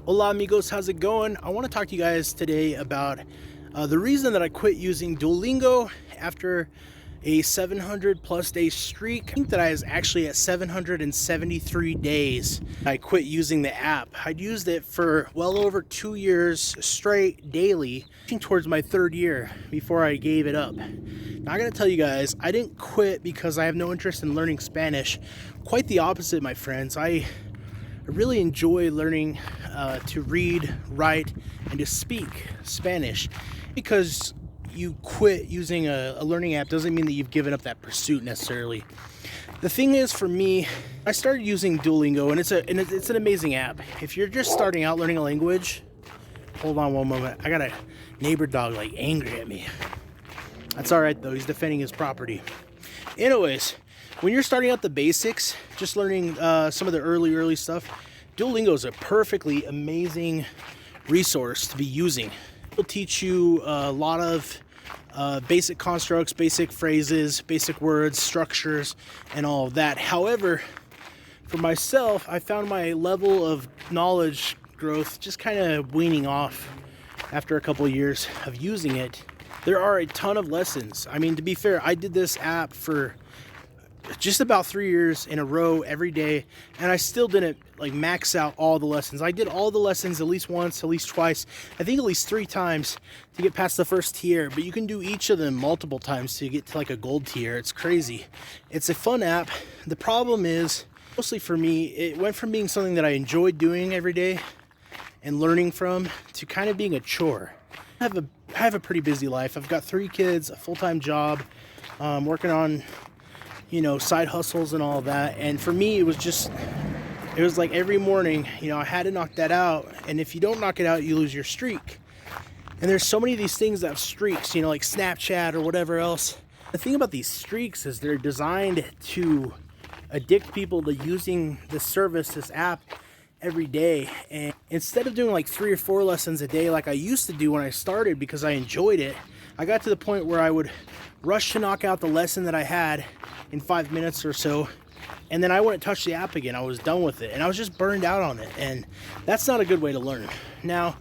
Hola amigos, how's it going? I want to talk to you guys today about the reason that I quit using Duolingo after a 700 plus day streak. I think that I was actually at 773 days. I quit using the app. I'd used it for well over 2 years straight daily, towards my third year before I gave it up. Now I gotta tell you guys, I didn't quit because I have no interest in learning Spanish. Quite the opposite, my friends. I really enjoy learning to read, write, and to speak Spanish. Because you quit using a learning app doesn't mean that you've given up that pursuit necessarily. The thing is, for me, I started using Duolingo, and it's an amazing app. If you're just starting out learning a language, hold on one moment. I got a neighbor dog like angry at me. That's all right though. He's defending his property. Anyways, when you're starting out the basics, just learning some of the early stuff, Duolingo is a perfectly amazing resource to be using. It will teach you a lot of basic constructs, basic phrases, basic words, structures, and all of that. However, for myself, I found my level of knowledge growth just kind of weaning off after a couple of years of using it. There are a ton of lessons. I mean, to be fair, I did this app for just about 3 years in a row every day, and I still didn't like max out all the lessons. I did all the lessons at least once, at least twice, I think at least 3 times to get past the first tier, but you can do each of them multiple times to get to like a gold tier. It's crazy. It's a fun app. The problem is, mostly for me, it went from being something that I enjoyed doing every day and learning from to kind of being a chore. I have a pretty busy life. I've got 3 kids, a full-time job, working on side hustles and all of that. And for me, it was like every morning, I had to knock that out. And if you don't knock it out, you lose your streak. And there's so many of these things that have streaks, like Snapchat or whatever else. The thing about these streaks is they're designed to addict people to using this service, this app, every day. And instead of doing like 3 or 4 lessons a day like I used to do when I started because I enjoyed it, I got to the point where I would rush to knock out the lesson that I had in 5 minutes or so, and then I wouldn't touch the app again. I was done with it, and I was just burned out on it, and that's not a good way to learn. Now,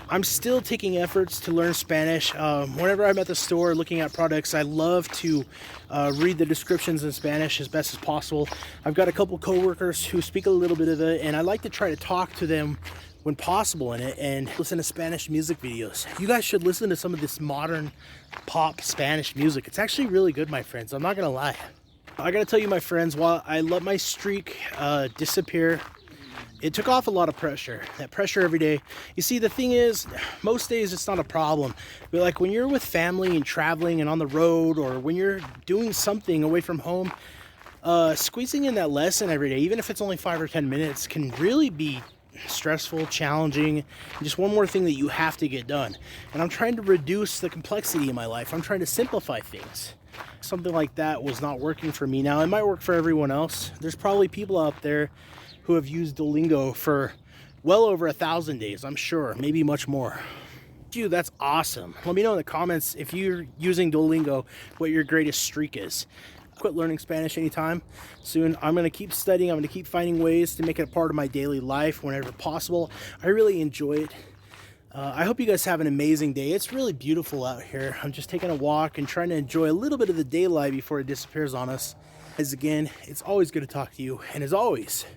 I'm still taking efforts to learn Spanish. Whenever I'm at the store looking at products, I love to read the descriptions in Spanish as best as possible. I've got a couple coworkers who speak a little bit of it, and I like to try to talk to them when possible in it and listen to Spanish music videos. You guys should listen to some of this modern pop Spanish music. It's actually really good, my friends. I'm not gonna lie. I gotta tell you, my friends, while I let my streak disappear, it took off a lot of pressure. That pressure every day. You see, the thing is, most days it's not a problem. But like when you're with family and traveling and on the road, or when you're doing something away from home, squeezing in that lesson every day, even if it's only 5 or 10 minutes, can really be stressful, challenging, and just one more thing that you have to get done. And I'm trying to reduce the complexity in my life. I'm trying to simplify things. Something like that was not working for me. Now, it might work for everyone else. There's probably people out there who have used Duolingo for well over 1,000 days, I'm sure, maybe much more. Dude, that's awesome. Let me know in the comments if you're using Duolingo, what your greatest streak is. Quit learning Spanish anytime soon. I'm going to keep studying. I'm going to keep finding ways to make it a part of my daily life whenever possible. I really enjoy it. I hope you guys have an amazing day. It's really beautiful out here. I'm just taking a walk and trying to enjoy a little bit of the daylight before it disappears on us. As again, it's always good to talk to you. And as always,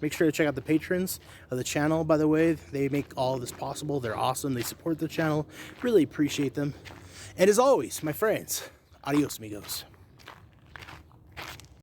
make sure to check out the patrons of the channel, by the way. They make all of this possible. They're awesome. They support the channel. Really appreciate them. And as always, my friends, adios, amigos.